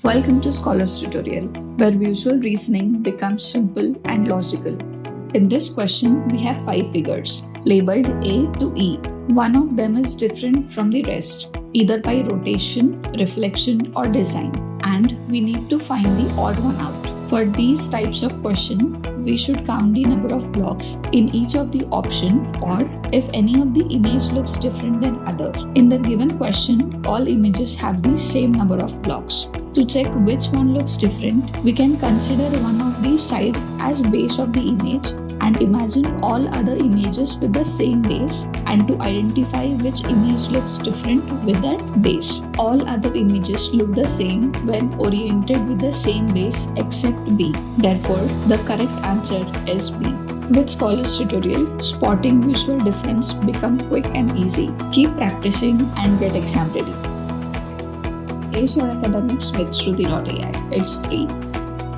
Welcome to Scholars Tutorial, where visual reasoning becomes simple and logical. In this question, we have 5 figures, labeled A to E. One of them is different from the rest, either by rotation, reflection, or design, and we need to find the odd one out. For these types of question, we should count the number of blocks in each of the option, or if any of the image looks different than other. In the given question, all images have the same number of blocks. To check which one looks different, we can consider one of these sides as base of the image and imagine all other images with the same base, and to identify which image looks different with that base. All other images look the same when oriented with the same base except B. Therefore, the correct answer is B. With Scholars Tutorial, spotting visual difference become quick and easy. Keep practicing and get exam ready. Ace your academics with Shruti.ai. It's free.